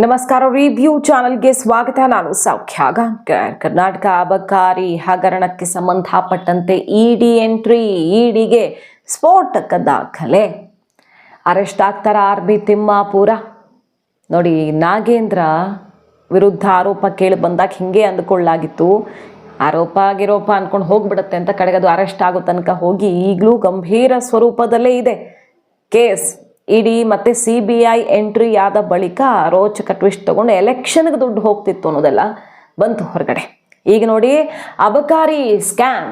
ನಮಸ್ಕಾರ. ರಿವ್ಯೂ ಚಾನೆಲ್ಗೆ ಸ್ವಾಗತ. ನಾನು ಸೌಖ್ಯ ಗಾಂವ್ಕರ್. ಕರ್ನಾಟಕ ಅಬಕಾರಿ ಹಗರಣಕ್ಕೆ ಸಂಬಂಧಪಟ್ಟಂತೆ ಇಡಿ ಎಂಟ್ರಿ, ಇಡಿಗೆ ಸ್ಫೋಟಕ ದಾಖಲೆ. ಅರೆಸ್ಟ್ ಆಗ್ತಾರ ಆರ್.ಬಿ. ತಿಮ್ಮಾಪುರ. ನೋಡಿ, ನಾಗೇಂದ್ರ ವಿರುದ್ಧ ಆರೋಪ ಕೇಳಿ ಬಂದಾಗ ಹಿಂಗೆ ಅಂದ್ಕೊಳ್ಳಾಗಿತ್ತು, ಆರೋಪ ಗಿರೋಪ ಅಂದ್ಕೊಂಡು ಹೋಗ್ಬಿಡುತ್ತೆ ಅಂತ. ಕಡೆಗೆ ಅದು ಅರೆಸ್ಟ್ ಆಗೋ ತನಕ ಹೋಗಿ ಈಗಲೂ ಗಂಭೀರ ಸ್ವರೂಪದಲ್ಲೇ ಇದೆ ಕೇಸ್. ಇಡಿ ಮತ್ತು CBI ಎಂಟ್ರಿ ಆದ ಬಳಿಕ ರೋಚಕ ಟ್ವಿಸ್ಟ್ ತಗೊಂಡು ಎಲೆಕ್ಷನ್ಗೆ ದುಡ್ಡು ಹೋಗ್ತಿತ್ತು ಅನ್ನೋದೆಲ್ಲ ಬಂತು ಹೊರಗಡೆ. ಈಗ ನೋಡಿ, ಅಬಕಾರಿ ಸ್ಕ್ಯಾಮ್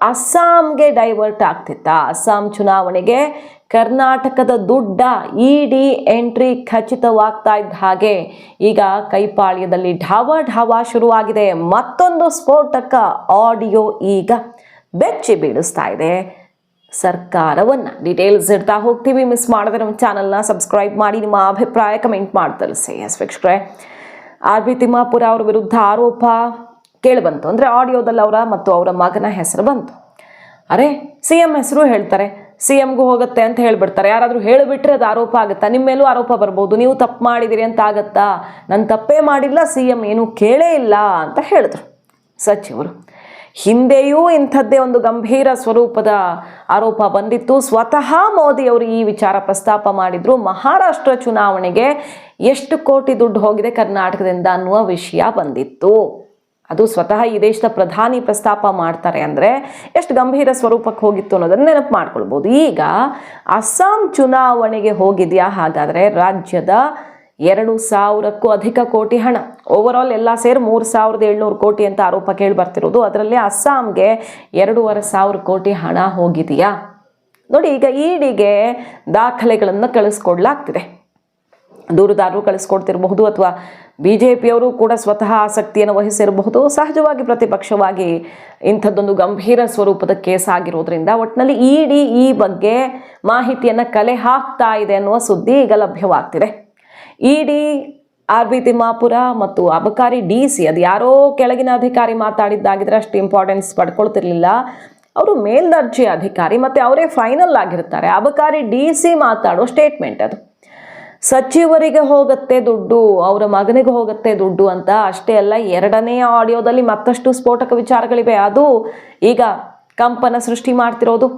ಅಸ್ಸಾಂಗೆ ಡೈವರ್ಟ್ ಆಗ್ತಿತ್ತ. ಅಸ್ಸಾಂ ಚುನಾವಣೆಗೆ ಕರ್ನಾಟಕದ ದುಡ್ಡ ಇಡಿ ಎಂಟ್ರಿ ಖಚಿತವಾಗ್ತಾ ಇದ್ದ ಹಾಗೆ ಈಗ ಕೈಪಾಳ್ಯದಲ್ಲಿ ಢಾವಾ ಶುರುವಾಗಿದೆ. ಮತ್ತೊಂದು ಸ್ಫೋಟಕ ಆಡಿಯೋ ಈಗ ಬೆಚ್ಚಿ ಬೀಳಿಸ್ತಾ ಇದೆ ಸರ್ಕಾರವನ್ನು. ಡೀಟೇಲ್ಸ್ ಇಡ್ತಾ ಹೋಗ್ತೀವಿ. ಮಿಸ್ ಮಾಡಿದ್ರೆ ನಮ್ಮ ಚಾನಲ್ನ ಸಬ್ಸ್ಕ್ರೈಬ್ ಮಾಡಿ, ನಿಮ್ಮ ಅಭಿಪ್ರಾಯ ಕಮೆಂಟ್ ಮಾಡಿ ತಿಳಿಸಿ. ವೀಕ್ಷಕರೇ, ಆರ್.ಬಿ. ತಿಮ್ಮಾಪುರ ಅವರ ವಿರುದ್ಧ ಆರೋಪ ಕೇಳಿಬಂತು. ಅಂದರೆ ಆಡಿಯೋದಲ್ಲಿ ಅವರ ಮತ್ತು ಅವರ ಮಗನ ಹೆಸರು ಬಂತು. ಅರೆ, CM ಹೆಸರು ಹೇಳ್ತಾರೆ, CMಗೂ ಹೋಗುತ್ತೆ ಅಂತ ಹೇಳ್ಬಿಡ್ತಾರೆ. ಯಾರಾದರೂ ಹೇಳಿಬಿಟ್ರೆ ಅದು ಆರೋಪ ಆಗುತ್ತಾ? ನಿಮ್ಮ ಮೇಲೂ ಆರೋಪ ಬರ್ಬೋದು, ನೀವು ತಪ್ಪು ಮಾಡಿದಿರಿ ಅಂತ ಆಗುತ್ತಾ? ನಾನು ತಪ್ಪೇ ಮಾಡಿಲ್ಲ, CM ಏನೂ ಕೇಳೇ ಇಲ್ಲ ಅಂತ ಹೇಳಿದ್ರು ಸಚಿವರು. ಹಿಂದೆಯೂ ಇಂಥದ್ದೇ ಒಂದು ಗಂಭೀರ ಸ್ವರೂಪದ ಆರೋಪ ಬಂದಿತ್ತು. ಸ್ವತಃ ಮೋದಿ ಅವರು ಈ ವಿಚಾರ ಪ್ರಸ್ತಾಪ ಮಾಡಿದ್ರು. ಮಹಾರಾಷ್ಟ್ರ ಚುನಾವಣೆಗೆ ಎಷ್ಟು ಕೋಟಿ ದುಡ್ಡು ಹೋಗಿದೆ ಕರ್ನಾಟಕದಿಂದ ಅನ್ನುವ ವಿಷಯ ಬಂದಿತ್ತು. ಅದು ಸ್ವತಃ ಈ ದೇಶದ ಪ್ರಧಾನಿ ಪ್ರಸ್ತಾಪ ಮಾಡ್ತಾರೆ ಅಂದರೆ ಎಷ್ಟು ಗಂಭೀರ ಸ್ವರೂಪಕ್ಕೆ ಹೋಗಿತ್ತು ಅನ್ನೋದನ್ನು ನೆನಪು ಮಾಡ್ಕೊಳ್ಬೋದು. ಈಗ ಅಸ್ಸಾಂ ಚುನಾವಣೆಗೆ ಹೋಗಿದೆಯಾ ಹಾಗಾದರೆ ರಾಜ್ಯದ 2,000ಕ್ಕೂ ಅಧಿಕ ಕೋಟಿ ಹಣ, ಓವರಾಲ್ ಎಲ್ಲ ಸೇರಿ 3,700 ಕೋಟಿ ಅಂತ ಆರೋಪ ಕೇಳಿ ಬರ್ತಿರೋದು. ಅದರಲ್ಲಿ ಅಸ್ಸಾಂಗೆ 2,500 ಕೋಟಿ ಹಣ ಹೋಗಿದೆಯಾ ನೋಡಿ. ಈಗ ಇಡಿಗೆ ದಾಖಲೆಗಳನ್ನು ಕಳಿಸ್ಕೊಡ್ಲಾಗ್ತಿದೆ. ದೂರುದಾರರು ಕಳಿಸ್ಕೊಡ್ತಿರಬಹುದು, ಅಥವಾ BJPಯವರು ಕೂಡ ಸ್ವತಃ ಆಸಕ್ತಿಯನ್ನು ವಹಿಸಿರಬಹುದು. ಸಹಜವಾಗಿ ಪ್ರತಿಪಕ್ಷವಾಗಿ ಇಂಥದ್ದೊಂದು ಗಂಭೀರ ಸ್ವರೂಪದ ಕೇಸ್ ಆಗಿರೋದ್ರಿಂದ ಒಟ್ಟಿನಲ್ಲಿ ಇಡಿ ಈ ಬಗ್ಗೆ ಮಾಹಿತಿಯನ್ನು ಕಲೆ ಹಾಕ್ತಾ ಇದೆ ಅನ್ನುವ ಸುದ್ದಿ ಈಗ ಲಭ್ಯವಾಗ್ತಿದೆ. ಇಡಿ ಆರ್.ಬಿ. ತಿಮ್ಮಾಪುರ ಮತ್ತು ಅಬಕಾರಿ DC, ಅದು ಯಾರೋ ಕೆಳಗಿನ ಅಧಿಕಾರಿ ಮಾತಾಡಿದ್ದಾಗಿದ್ರೆ ಅಷ್ಟು ಇಂಪಾರ್ಟೆನ್ಸ್ ಪಡ್ಕೊಳ್ತಿರ್ಲಿಲ್ಲ. ಅವರು ಮೇಲ್ದರ್ಜೆ ಅಧಿಕಾರಿ ಮತ್ತು ಅವರೇ ಫೈನಲ್ ಆಗಿರ್ತಾರೆ. ಅಬಕಾರಿ DC ಮಾತಾಡೋ ಸ್ಟೇಟ್ಮೆಂಟ್ ಅದು. ಸಚಿವರಿಗೆ ಹೋಗುತ್ತೆ ದುಡ್ಡು, ಅವರ ಮಗನಿಗೆ ಹೋಗುತ್ತೆ ದುಡ್ಡು ಅಂತ. ಅಷ್ಟೇ ಅಲ್ಲ, ಎರಡನೇ ಆಡಿಯೋದಲ್ಲಿ ಮತ್ತಷ್ಟು ಸ್ಫೋಟಕ ವಿಚಾರಗಳಿವೆ. ಅದು ಈಗ ಕಂಪನ ಸೃಷ್ಟಿ ಮಾಡ್ತಿರೋದು.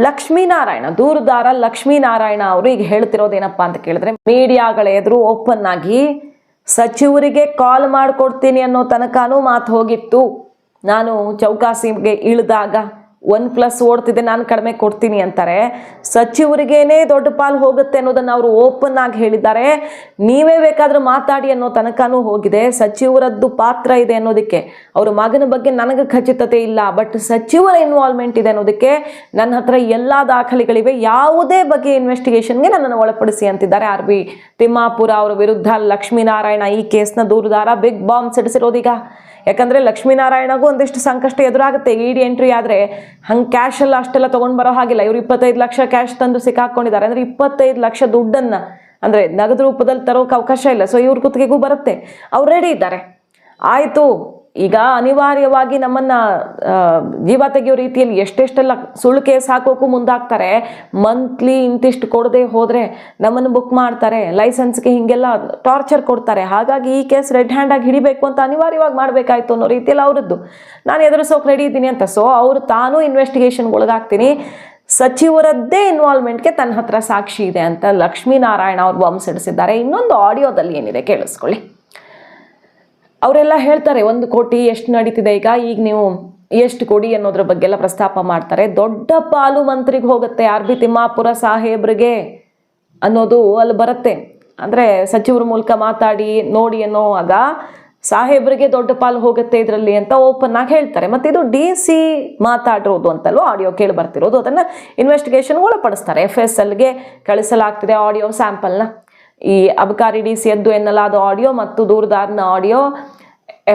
ಲಕ್ಷ್ಮೀನಾರಾಯಣ, ದೂರುದಾರ ಲಕ್ಷ್ಮೀನಾರಾಯಣ ಅವರು ಈಗ ಹೇಳ್ತಿರೋದೇನಪ್ಪ ಅಂತ ಕೇಳಿದ್ರೆ, ಮೀಡಿಯಾಗಳ ಎದುರು ಓಪನ್ ಆಗಿ ಸಚಿವರಿಗೆ ಕಾಲ್ ಮಾಡಿಕೊಡ್ತೀನಿ ಅನ್ನೋ ತನಕನೂ ಮಾತು ಹೋಗಿತ್ತು. ನಾನು ಚೌಕಾಸಿಗೆ ಇಳಿದಾಗ OnePlus ಓಡ್ತಿದ್ದೆ, ನಾನು ಕಡಿಮೆ ಕೊಡ್ತೀನಿ ಅಂತಾರೆ. ಸಚಿವರಿಗೇನೆ ದೊಡ್ಡ ಪಾಲು ಹೋಗುತ್ತೆ ಅನ್ನೋದನ್ನು ಅವರು ಓಪನ್ ಆಗಿ ಹೇಳಿದ್ದಾರೆ. ನೀವೇ ಬೇಕಾದ್ರೆ ಮಾತಾಡಿ ಅನ್ನೋ ತನಕನೂ ಹೋಗಿದೆ. ಸಚಿವರದ್ದು ಪಾತ್ರ ಇದೆ ಅನ್ನೋದಕ್ಕೆ, ಅವ್ರ ಮಗನ ಬಗ್ಗೆ ನನಗೆ ಖಚಿತತೆ ಇಲ್ಲ, ಬಟ್ ಸಚಿವರ ಇನ್ವಾಲ್ವ್ಮೆಂಟ್ ಇದೆ ಅನ್ನೋದಕ್ಕೆ ನನ್ನ ಹತ್ರ ಎಲ್ಲ ದಾಖಲೆಗಳಿವೆ, ಯಾವುದೇ ಬಗ್ಗೆ ಇನ್ವೆಸ್ಟಿಗೇಷನ್ಗೆ ನನ್ನನ್ನು ಒಳಪಡಿಸಿ ಅಂತಿದ್ದಾರೆ ಆರ್.ಬಿ. ತಿಮ್ಮಾಪುರ ಅವರ ವಿರುದ್ಧ ಲಕ್ಷ್ಮೀನಾರಾಯಣ ಈ ಕೇಸ್ನ ದೂರುದಾರ. Big bomb ಸಿಡಿಸಿರೋದೀಗ. ಯಾಕಂದರೆ ಲಕ್ಷ್ಮೀನಾರಾಯಣಗೂ ಒಂದಿಷ್ಟು ಸಂಕಷ್ಟ ಎದುರಾಗುತ್ತೆ. ಇಡಿ ಎಂಟ್ರಿ ಆದರೆ ಹಂಗೆ ಕ್ಯಾಶ್ ಎಲ್ಲ ಅಷ್ಟೆಲ್ಲ ತೊಗೊಂಡು ಬರೋ ಹಾಗಿಲ್ಲ. ಇವರು 25 ಲಕ್ಷ ಕ್ಯಾಶ್ ತಂದು ಸಿಕ್ಕಾಕೊಂಡಿದ್ದಾರೆ. ಅಂದರೆ 25 ಲಕ್ಷ ದುಡ್ಡನ್ನು ಅಂದರೆ ನಗದು ರೂಪದಲ್ಲಿ ತರೋಕೆ ಅವಕಾಶ ಇಲ್ಲ. ಸೊ ಇವ್ರ ಕುತ್ತಿಗೆಗೂ ಬರುತ್ತೆ. ಅವ್ರು ರೆಡಿ ಇದ್ದಾರೆ. ಆಯಿತು, ಈಗ ಅನಿವಾರ್ಯವಾಗಿ ನಮ್ಮನ್ನು ಜೀವ ತೆಗೆಯೋ ರೀತಿಯಲ್ಲಿ ಎಷ್ಟೆಷ್ಟೆಲ್ಲ ಸುಳ್ಳು ಕೇಸ್ ಹಾಕೋಕ್ಕೂ ಮುಂದಾಗ್ತಾರೆ. ಮಂತ್ಲಿ ಇಂತಿಷ್ಟು ಕೊಡದೆ ಹೋದರೆ ನಮ್ಮನ್ನು ಬುಕ್ ಮಾಡ್ತಾರೆ, ಲೈಸೆನ್ಸ್ಗೆ ಹಿಂಗೆಲ್ಲ ಟಾರ್ಚರ್ ಕೊಡ್ತಾರೆ. ಹಾಗಾಗಿ ಈ ಕೇಸ್ ರೆಡ್ ಹ್ಯಾಂಡಾಗಿ ಹಿಡಿಬೇಕು ಅಂತ ಅನಿವಾರ್ಯವಾಗಿ ಮಾಡಬೇಕಾಯ್ತು ಅನ್ನೋ ರೀತಿಯಲ್ಲಿ ಅವರದ್ದು. ನಾನು ಎದುರಿಸೋಕೆ ರೆಡಿ ಇದ್ದೀನಿ ಅಂತ. ಸೊ ಅವರು ತಾನೂ ಇನ್ವೆಸ್ಟಿಗೇಷನ್ಗೆ ಒಳಗಾಗ್ತೀನಿ, ಸಚಿವರದ್ದೇ ಇನ್ವಾಲ್ವ್ಮೆಂಟ್ಗೆ ತನ್ನ ಹತ್ರ ಸಾಕ್ಷಿ ಇದೆ ಅಂತ ಲಕ್ಷ್ಮೀನಾರಾಯಣ ಅವರು ಬಾಂಬ್ ಸಿಡಿಸಿದ್ದಾರೆ. ಇನ್ನೊಂದು ಆಡಿಯೋದಲ್ಲಿ ಏನಿದೆ ಕೇಳಿಸ್ಕೊಳ್ಳಿ. ಅವರೆಲ್ಲ ಹೇಳ್ತಾರೆ 1 ಕೋಟಿ ಎಷ್ಟು ನಡೀತಿದೆ ಈಗ ನೀವು ಎಷ್ಟು ಕೊಡಿ ಅನ್ನೋದ್ರ ಬಗ್ಗೆ ಎಲ್ಲ ಪ್ರಸ್ತಾಪ ಮಾಡ್ತಾರೆ. ದೊಡ್ಡ ಪಾಲು ಮಂತ್ರಿಗೆ ಹೋಗುತ್ತೆ, ಆರ್.ಬಿ. ತಿಮ್ಮಾಪುರ ಸಾಹೇಬ್ರಿಗೆ ಅನ್ನೋದು ಅಲ್ಲಿ ಬರುತ್ತೆ. ಅಂದರೆ ಸಚಿವರ ಮೂಲಕ ಮಾತಾಡಿ ನೋಡಿ ಅನ್ನೋವಾಗ ಸಾಹೇಬ್ರಿಗೆ ದೊಡ್ಡ ಪಾಲು ಹೋಗುತ್ತೆ ಇದರಲ್ಲಿ ಅಂತ ಓಪನ್ ಆಗಿ ಹೇಳ್ತಾರೆ. ಮತ್ತು ಇದು DC ಮಾತಾಡಿರೋದು ಅಂತಲೂ ಆಡಿಯೋ ಕೇಳಿ ಬರ್ತಿರೋದು. ಅದನ್ನು ಇನ್ವೆಸ್ಟಿಗೇಷನ್ ಒಳಪಡಿಸ್ತಾರೆ. FSLಗೆ ಕಳಿಸಲಾಗ್ತಿದೆ ಆಡಿಯೋ ಸ್ಯಾಂಪಲ್ನ. ಈ ಅಬಕಾರಿ DC ಎದ್ದು ಎನ್ನಲಾದ ಆಡಿಯೋ ಮತ್ತು ದೂರದಾರನ ಆಡಿಯೋ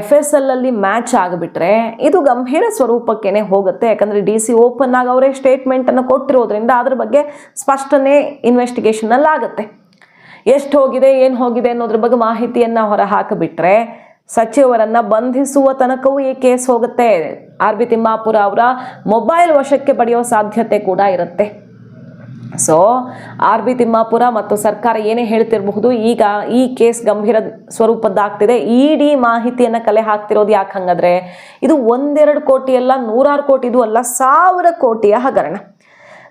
FSLಲ್ಲಿ ಮ್ಯಾಚ್ ಆಗಿಬಿಟ್ರೆ ಇದು ಗಂಭೀರ ಸ್ವರೂಪಕ್ಕೇನೆ ಹೋಗುತ್ತೆ. ಯಾಕಂದರೆ DC ಓಪನ್ ಆಗಿ ಅವರೇ ಸ್ಟೇಟ್ಮೆಂಟನ್ನು ಕೊಟ್ಟಿರೋದ್ರಿಂದ ಅದ್ರ ಬಗ್ಗೆ ಸ್ಪಷ್ಟನೆ ಇನ್ವೆಸ್ಟಿಗೇಷನಲ್ಲಿ ಆಗುತ್ತೆ. ಎಷ್ಟು ಹೋಗಿದೆ, ಏನು ಹೋಗಿದೆ ಅನ್ನೋದ್ರ ಬಗ್ಗೆ ಮಾಹಿತಿಯನ್ನು ಹೊರ ಹಾಕಿಬಿಟ್ರೆ ಸಚಿವರನ್ನು ಬಂಧಿಸುವ ತನಕವೂ ಈ ಕೇಸ್ ಹೋಗುತ್ತೆ. ಆರ್.ಬಿ. ತಿಮ್ಮಾಪುರ ಅವರ ಮೊಬೈಲ್ ವಶಕ್ಕೆ ಪಡೆಯೋ ಸಾಧ್ಯತೆ ಕೂಡ ಇರುತ್ತೆ. ಸೊ ಆರ್ ಬಿ ತಿಮ್ಮಾಪುರ ಮತ್ತು ಸರ್ಕಾರ ಏನೇ ಹೇಳ್ತಿರಬಹುದು, ಈಗ ಈ ಕೇಸ್ ಗಂಭೀರ ಸ್ವರೂಪದ್ದಾಗ್ತಿದೆ. ಇಡಿ ಮಾಹಿತಿಯನ್ನು ಕಲೆ ಹಾಕ್ತಿರೋದು ಯಾಕೆ ಹಂಗಾದ್ರೆ, ಇದು 1-2 ಕೋಟಿ ಅಲ್ಲ, 100 ಕೋಟಿದು ಅಲ್ಲ, 1000 ಕೋಟಿಯ ಹಗರಣ.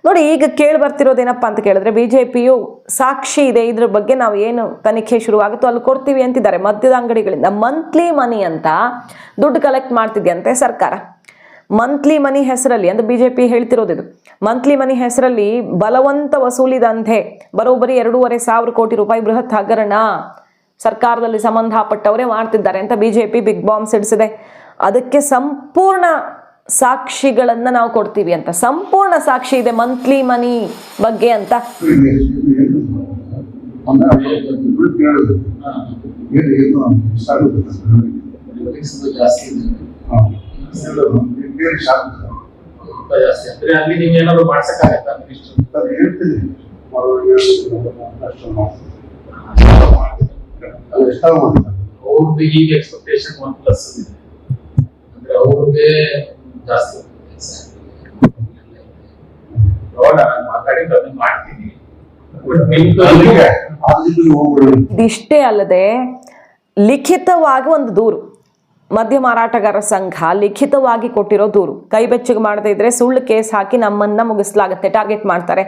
ನೋಡಿ, ಈಗ ಕೇಳಿ ಬರ್ತಿರೋದೇನಪ್ಪ ಅಂತ ಕೇಳಿದ್ರೆ, BJPಯು ಸಾಕ್ಷಿ ಇದೆ, ಇದ್ರ ಬಗ್ಗೆ ನಾವು ಏನು ತನಿಖೆ ಶುರುವಾಗುತ್ತೋ ಅಲ್ಲಿ ಕೊಡ್ತೀವಿ ಅಂತಿದ್ದಾರೆ. ಮದ್ಯದ ಅಂಗಡಿಗಳಿಂದ ಮಂತ್ಲಿ ಮನಿ ಅಂತ ದುಡ್ಡು ಕಲೆಕ್ಟ್ ಮಾಡ್ತಿದ್ಯಂತೆ ಸರ್ಕಾರ. ಮಂತ್ಲಿ ಮನಿ ಹೆಸರಲ್ಲಿ ಅಂದ್ರೆ BJP ಹೇಳ್ತಿರೋದಿದು, ಮಂತ್ಲಿ ಮನಿ ಹೆಸರಲ್ಲಿ ಬಲವಂತ ವಸೂಲಿದಂತೆ ಬರೋಬ್ಬರಿ 2,500 ಕೋಟಿ ರೂಪಾಯಿ ಬೃಹತ್ ಹಗರಣ ಸರ್ಕಾರದಲ್ಲಿ ಸಂಬಂಧಪಟ್ಟವರೇ ಮಾಡ್ತಿದ್ದಾರೆ ಅಂತ BJP ಬಿಗ್ ಬಾಂಬ್ ಸಿಡಿಸಿದೆ. ಅದಕ್ಕೆ ಸಂಪೂರ್ಣ ಸಾಕ್ಷಿಗಳನ್ನ ನಾವು ಕೊಡ್ತೀವಿ ಅಂತ, ಸಂಪೂರ್ಣ ಸಾಕ್ಷಿ ಇದೆ ಮಂತ್ಲಿ ಮನಿ ಬಗ್ಗೆ ಅಂತ. ಅಲ್ಲಿ ನೀವು ಏನಾದ್ರು ಮಾಡ್ಸಕ್ಕಾಗತ್ತಾ? ಅವ್ರದ್ದು ಈಗ ಎಕ್ಸ್ಪೆಕ್ಟೇಷನ್ 1+ ಇದೆ ಅಂದ್ರೆ ಅವ್ರಿಗೆ ಜಾಸ್ತಿ ಮಾತಾಡಿ ಮಾಡ್ತೀನಿ. ಇದಿಷ್ಟೇ ಅಲ್ಲದೆ ಲಿಖಿತವಾಗಿ ಒಂದು ದೂರು, ಮದ್ಯ ಮಾರಾಟಗಾರರ ಸಂಘ ಲಿಖಿತವಾಗಿ ಕೊಟ್ಟಿರೋ ದೂರು, ಕೈ ಬೆಚ್ಚಗೆ ಮಾಡದೇ ಇದ್ರೆ ಸುಳ್ಳು ಕೇಸ್ ಹಾಕಿ ನಮ್ಮನ್ನ ಮುಗಿಸ್ಲಾಗುತ್ತೆ, ಟಾರ್ಗೆಟ್ ಮಾಡ್ತಾರೆ.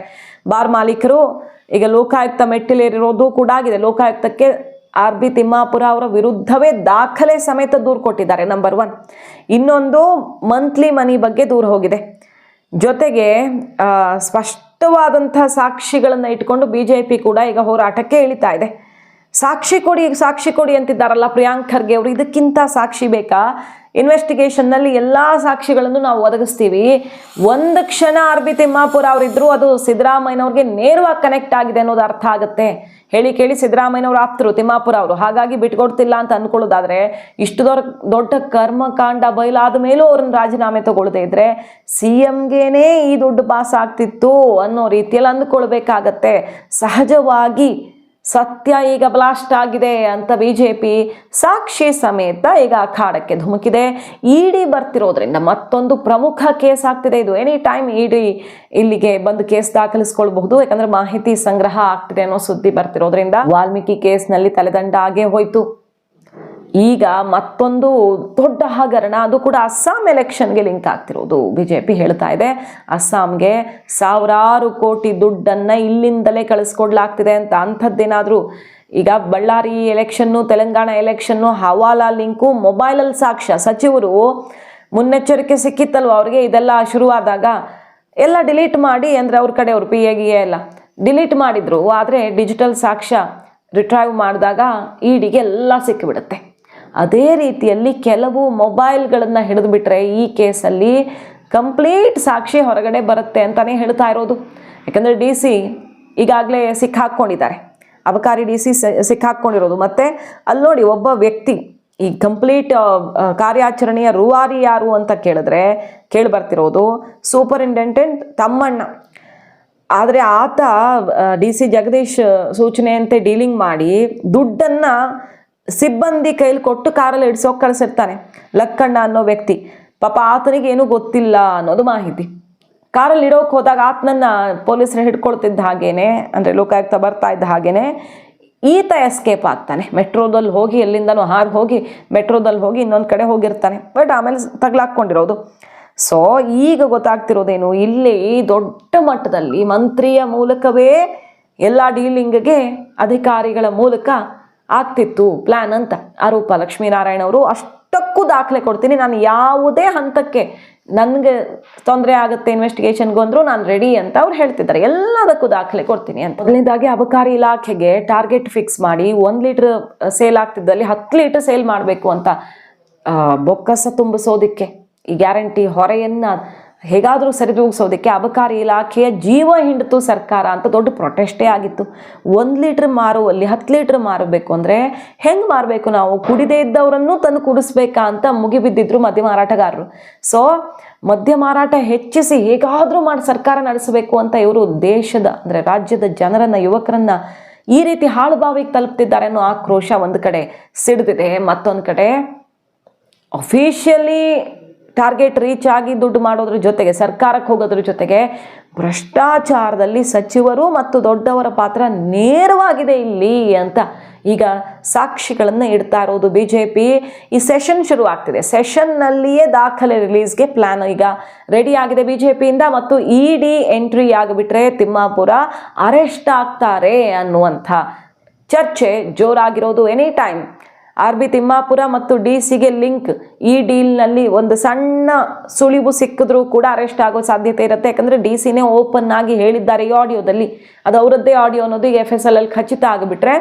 ಬಾರ್ ಮಾಲೀಕರು ಈಗ ಲೋಕಾಯುಕ್ತ ಮೆಟ್ಟಿಲೇರಿರೋದು ಕೂಡ ಆಗಿದೆ. ಲೋಕಾಯುಕ್ತಕ್ಕೆ ಆರ್ ಬಿ ತಿಮ್ಮಾಪುರ ಅವರ ವಿರುದ್ಧವೇ ದಾಖಲೆ ಸಮೇತ ದೂರು ಕೊಟ್ಟಿದ್ದಾರೆ. ನಂಬರ್ 1. ಇನ್ನೊಂದು ಮಂತ್ಲಿ ಮನಿ ಬಗ್ಗೆ ದೂರು ಹೋಗಿದೆ. ಜೊತೆಗೆ ಸ್ಪಷ್ಟವಾದಂತಹ ಸಾಕ್ಷಿಗಳನ್ನು ಇಟ್ಕೊಂಡು BJP ಕೂಡ ಈಗ ಹೋರಾಟಕ್ಕೆ ಇಳಿತಾ ಇದೆ. ಸಾಕ್ಷಿ ಕೊಡಿ ಅಂತಿದ್ದಾರಲ್ಲ ಪ್ರಿಯಾಂಕ್ ಖರ್ಗೆ ಅವರು, ಇದಕ್ಕಿಂತ ಸಾಕ್ಷಿ ಬೇಕಾ? ಇನ್ವೆಸ್ಟಿಗೇಷನ್ನಲ್ಲಿ ಎಲ್ಲ ಸಾಕ್ಷಿಗಳನ್ನು ನಾವು ಒದಗಿಸ್ತೀವಿ. ಒಂದು ಕ್ಷಣ ಆರ್ ಬಿ ತಿಮ್ಮಾಪುರ ಅವರಿದ್ರು ಅದು ಸಿದ್ದರಾಮಯ್ಯನವ್ರಿಗೆ ನೇರವಾಗಿ ಕನೆಕ್ಟ್ ಆಗಿದೆ ಅನ್ನೋದು ಅರ್ಥ ಆಗುತ್ತೆ. ಹೇಳಿ ಕೇಳಿ ಸಿದ್ದರಾಮಯ್ಯನವ್ರು ಆಪ್ತರು ತಿಮ್ಮಾಪುರ ಅವರು, ಹಾಗಾಗಿ ಬಿಟ್ಕೊಡ್ತಿಲ್ಲ ಅಂತ ಅನ್ಕೊಳ್ಳೋದಾದ್ರೆ, ಇಷ್ಟು ದೊಡ್ಡ ಕರ್ಮಕಾಂಡ ಬಯಲಾದ ಮೇಲೂ ಅವ್ರನ್ನ ರಾಜೀನಾಮೆ ತಗೊಳ್ಳದೆ ಇದ್ರೆ CMಗೇನೆ ಈ ದುಡ್ಡು ಪಾಸ್ ಆಗ್ತಿತ್ತು ಅನ್ನೋ ರೀತಿಯಲ್ಲಿ ಅಂದ್ಕೊಳ್ಬೇಕಾಗತ್ತೆ. ಸಹಜವಾಗಿ ಸತ್ಯ ಈಗ ಬ್ಲಾಸ್ಟ್ ಆಗಿದೆ ಅಂತ BJP ಸಾಕ್ಷಿ ಸಮೇತ ಈಗ ಅಖಾಡಕ್ಕೆ ಧುಮುಕಿದೆ. ಇಡಿ ಬರ್ತಿರೋದ್ರಿಂದ ಮತ್ತೊಂದು ಪ್ರಮುಖ ಕೇಸ್ ಆಗ್ತಿದೆ. ಇದು ಎನಿ ಟೈಮ್ ಇಡಿ ಇಲ್ಲಿಗೆ ಬಂದು ಕೇಸ್ ದಾಖಲಿಸ್ಕೊಳ್ಬಹುದು, ಯಾಕಂದ್ರೆ ಮಾಹಿತಿ ಸಂಗ್ರಹ ಆಗ್ತಿದೆ ಅನ್ನೋ ಸುದ್ದಿ ಬರ್ತಿರೋದ್ರಿಂದ. ವಾಲ್ಮೀಕಿ ಕೇಸ್ನಲ್ಲಿ ತಲೆದಂಡ ಆಗೇ ಹೋಯ್ತು. ಈಗ ಮತ್ತೊಂದು ದೊಡ್ಡ ಹಗರಣ, ಅದು ಕೂಡ ಅಸ್ಸಾಂ ಎಲೆಕ್ಷನ್ಗೆ ಲಿಂಕ್ ಆಗ್ತಿರೋದು. BJP ಹೇಳ್ತಾ ಇದೆ ಅಸ್ಸಾಂಗೆ 1000 ಕೋಟಿ ದುಡ್ಡನ್ನ ಇಲ್ಲಿಂದಲೇ ಕಳಿಸ್ಕೊಡ್ಲಾಗ್ತಿದೆ ಅಂತ. ಅಂಥದ್ದೇನಾದರೂ ಈಗ ಬಳ್ಳಾರಿ ಎಲೆಕ್ಷನ್ನು, ತೆಲಂಗಾಣ ಎಲೆಕ್ಷನ್ನು, ಹವಾಲಾ ಲಿಂಕು, ಮೊಬೈಲಲ್ಲಿ ಸಾಕ್ಷ್ಯ, ಸಚಿವರು ಮುನ್ನೆಚ್ಚರಿಕೆ ಸಿಕ್ಕಿತ್ತಲ್ವ ಅವ್ರಿಗೆ, ಇದೆಲ್ಲ ಶುರುವಾದಾಗ ಎಲ್ಲ ಡಿಲೀಟ್ ಮಾಡಿ, ಅಂದರೆ ಅವ್ರ ಕಡೆ ಅವ್ರ PA ಎಲ್ಲ ಡಿಲೀಟ್ ಮಾಡಿದ್ರು. ಆದರೆ ಡಿಜಿಟಲ್ ಸಾಕ್ಷ್ಯ ರಿಟ್ರೈವ್ ಮಾಡಿದಾಗ ಇಡಿಗೆ ಎಲ್ಲ ಸಿಕ್ಕಿಬಿಡುತ್ತೆ. ಅದೇ ರೀತಿಯಲ್ಲಿ ಕೆಲವು ಮೊಬೈಲ್ಗಳನ್ನು ಹಿಡಿದುಬಿಟ್ರೆ ಈ ಕೇಸಲ್ಲಿ ಕಂಪ್ಲೀಟ್ ಸಾಕ್ಷಿ ಹೊರಗಡೆ ಬರುತ್ತೆ ಅಂತಲೇ ಹೇಳ್ತಾ ಇರೋದು. ಯಾಕಂದರೆ DC ಈಗಾಗಲೇ ಸಿಕ್ಕಾಕ್ಕೊಂಡಿದ್ದಾರೆ, ಅಬಕಾರಿ DC ಸಿಕ್ಕಾಕ್ಕೊಂಡಿರೋದು. ಮತ್ತು ಅಲ್ಲಿ ನೋಡಿ, ಒಬ್ಬ ವ್ಯಕ್ತಿ ಈ ಕಂಪ್ಲೀಟ್ ಕಾರ್ಯಾಚರಣೆಯ ರೂವಾರಿ ಯಾರು ಅಂತ ಕೇಳಿ ಬರ್ತಿರೋದು ಸೂಪರಿಂಟೆಂಡೆಂಟ್ ತಮ್ಮಣ್ಣ. ಆದರೆ ಆತ DC ಜಗದೀಶ್ ಸೂಚನೆಯಂತೆ ಡೀಲಿಂಗ್ ಮಾಡಿ ದುಡ್ಡನ್ನು ಸಿಬ್ಬಂದಿ ಕೈಲಿ ಕೊಟ್ಟು ಕಾರಲ್ಲಿ ಇಡ್ಸೋಕೆ ಕಳಿಸಿರ್ತಾನೆ. ಲಕ್ಕಣ್ಣ ಅನ್ನೋ ವ್ಯಕ್ತಿ, ಪಾಪ ಆತನಿಗೆ ಏನೂ ಗೊತ್ತಿಲ್ಲ ಅನ್ನೋದು ಮಾಹಿತಿ. ಕಾರಲ್ಲಿ ಇಡೋಕೆ ಹೋದಾಗ ಆತನನ್ನು ಪೊಲೀಸರು ಹಿಡ್ಕೊಳ್ತಿದ್ದ ಹಾಗೇನೆ, ಅಂದರೆ ಲೋಕಾಯುಕ್ತ ಬರ್ತಾ ಇದ್ದ ಹಾಗೇನೆ ಈತ ಎಸ್ಕೇಪ್ ಆಗ್ತಾನೆ. ಮೆಟ್ರೋದಲ್ಲಿ ಹೋಗಿ, ಎಲ್ಲಿಂದನೂ ಹಾರು ಹೋಗಿ ಮೆಟ್ರೋದಲ್ಲಿ ಹೋಗಿ ಇನ್ನೊಂದು ಕಡೆ ಹೋಗಿರ್ತಾನೆ. ಬಟ್ ಆಮೇಲೆ ತಗ್ಲಾಕ್ಕೊಂಡಿರೋದು. ಸೊ ಈಗ ಗೊತ್ತಾಗ್ತಿರೋದೇನು, ಇಲ್ಲಿ ದೊಡ್ಡ ಮಟ್ಟದಲ್ಲಿ ಮಂತ್ರಿಯ ಮೂಲಕವೇ ಎಲ್ಲ ಡೀಲಿಂಗ್ಗೆ ಅಧಿಕಾರಿಗಳ ಮೂಲಕ ಆಗ್ತಿತ್ತು ಪ್ಲ್ಯಾನ್ ಅಂತ ಆರೋಪ. ಲಕ್ಷ್ಮೀನಾರಾಯಣ ಅವರು ಅಷ್ಟಕ್ಕೂ ದಾಖಲೆ ಕೊಡ್ತೀನಿ, ನಾನು ಯಾವುದೇ ಹಂತಕ್ಕೆ ನನಗೆ ತೊಂದರೆ ಆಗುತ್ತೆ ಇನ್ವೆಸ್ಟಿಗೇಷನ್ಗೂ ಅಂದರೂ ನಾನು ರೆಡಿ ಅಂತ ಅವ್ರು ಹೇಳ್ತಿದ್ದಾರೆ. ಎಲ್ಲದಕ್ಕೂ ದಾಖಲೆ ಕೊಡ್ತೀನಿ ಅಂತ. ಮೊದಲನೇದಾಗಿ ಅಬಕಾರಿ ಇಲಾಖೆಗೆ ಟಾರ್ಗೆಟ್ ಫಿಕ್ಸ್ ಮಾಡಿ 1 ಲೀಟ್ರ್ ಸೇಲ್ ಆಗ್ತಿದ್ದಲ್ಲಿ 10 ಲೀಟ್ರ್ ಸೇಲ್ ಮಾಡಬೇಕು ಅಂತ, ಬೊಕ್ಕಸ ತುಂಬಿಸೋದಕ್ಕೆ, ಈ ಗ್ಯಾರಂಟಿ ಹೊರೆಯನ್ನು ಹೇಗಾದರೂ ಸರಿದೂಗಿಸೋದಕ್ಕೆ ಅಬಕಾರಿ ಇಲಾಖೆಯ ಜೀವ ಹಿಂಡಿತು ಸರ್ಕಾರ ಅಂತ ದೊಡ್ಡ ಪ್ರೊಟೆಸ್ಟೇ ಆಗಿತ್ತು. 1 ಲೀಟ್ರ್ ಮಾರುವಲ್ಲಿ 10 ಲೀಟ್ರ್ ಮಾರಬೇಕು ಅಂದರೆ ಹೆಂಗೆ ಮಾರಬೇಕು, ನಾವು ಕುಡಿದೇ ಇದ್ದವರನ್ನು ತಂದು ಕುಡಿಸ್ಬೇಕಾ ಅಂತ ಮುಗಿಬಿದ್ದಿದ್ರು ಮದ್ಯ ಮಾರಾಟಗಾರರು. ಸೊ ಮದ್ಯ ಮಾರಾಟ ಹೆಚ್ಚಿಸಿ ಹೇಗಾದರೂ ಮಾಡಿ ಸರ್ಕಾರ ನಡೆಸಬೇಕು ಅಂತ ಇವರು ದೇಶದ, ಅಂದರೆ ರಾಜ್ಯದ ಜನರನ್ನು, ಯುವಕರನ್ನ ಈ ರೀತಿ ಹಾಳುಬಾವಿಗೆ ತಲುಪ್ತಿದ್ದಾರೆ ಅನ್ನೋ ಆಕ್ರೋಶ ಒಂದು ಕಡೆ ಸಿಡಿದಿದೆ. ಮತ್ತೊಂದು ಕಡೆ ಅಫಿಷಿಯಲಿ ಟಾರ್ಗೆಟ್ ರೀಚ್ ಆಗಿ ದುಡ್ಡು ಮಾಡೋದ್ರ ಜೊತೆಗೆ ಸರ್ಕಾರಕ್ಕೆ ಹೋಗೋದ್ರ ಜೊತೆಗೆ ಭ್ರಷ್ಟಾಚಾರದಲ್ಲಿ ಸಚಿವರು ಮತ್ತು ದೊಡ್ಡವರ ಪಾತ್ರ ನೇರವಾಗಿದೆ ಇಲ್ಲಿ ಅಂತ ಈಗ ಸಾಕ್ಷಿಗಳನ್ನು ಇಡ್ತಾ ಇರೋದು BJP. ಈ ಸೆಷನ್ ಶುರು ಆಗ್ತಿದೆ, ಸೆಷನ್ನಲ್ಲಿಯೇ ದಾಖಲೆ ರಿಲೀಸ್ಗೆ ಪ್ಲಾನ್ ಈಗ ರೆಡಿ ಆಗಿದೆ BJPಯಿಂದ. ಮತ್ತು ED ಎಂಟ್ರಿ ಆಗಿಬಿಟ್ರೆ ತಿಮ್ಮಾಪುರ ಅರೆಸ್ಟ್ ಆಗ್ತಾರೆ ಅನ್ನುವಂಥ ಚರ್ಚೆ ಜೋರಾಗಿರೋದು. ಎನಿ ಟೈಮ್ RB ತಿಮ್ಮಾಪುರ ಮತ್ತು DCಗೆ ಲಿಂಕ್, ಈ ಡೀಲ್ನಲ್ಲಿ ಒಂದು ಸಣ್ಣ ಸುಳಿವು ಸಿಕ್ಕಿದ್ರೂ ಕೂಡ ಅರೆಸ್ಟ್ ಆಗೋ ಸಾಧ್ಯತೆ ಇರುತ್ತೆ. ಯಾಕಂದರೆ DCನೇ ಓಪನ್ ಆಗಿ ಹೇಳಿದ್ದಾರೆ ಈ ಆಡಿಯೋದಲ್ಲಿ, ಅದು ಅವರದ್ದೇ ಆಡಿಯೋ ಅನ್ನೋದು ಈಗ FSL ಅಲ್ಲಿ ಖಚಿತ ಆಗಿಬಿಟ್ರೆ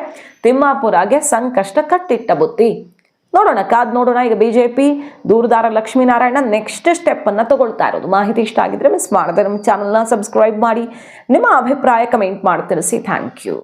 ತಿಮ್ಮಾಪುರಗೆ ಸಂಕಷ್ಟ ಕಟ್ಟಿಟ್ಟ ಬುತ್ತಿ. ನೋಡೋಣ, ಕಾದ್ ನೋಡೋಣ. ಈಗ BJP ದೂರದಾರ ಲಕ್ಷ್ಮೀನಾರಾಯಣ ನೆಕ್ಸ್ಟ್ ಸ್ಟೆಪ್ಪನ್ನು ತಗೊಳ್ತಾ ಇರೋದು. ಮಾಹಿತಿ ಇಷ್ಟ ಆಗಿದ್ರೆ ಮಿಸ್ ಮಾಡದೆ ನಮ್ಮ ಚಾನಲ್ನ ಸಬ್ಸ್ಕ್ರೈಬ್ ಮಾಡಿ, ನಿಮ್ಮ ಅಭಿಪ್ರಾಯ ಕಮೆಂಟ್ ಮಾಡಿ ತಿಳಿಸಿ. Thank you.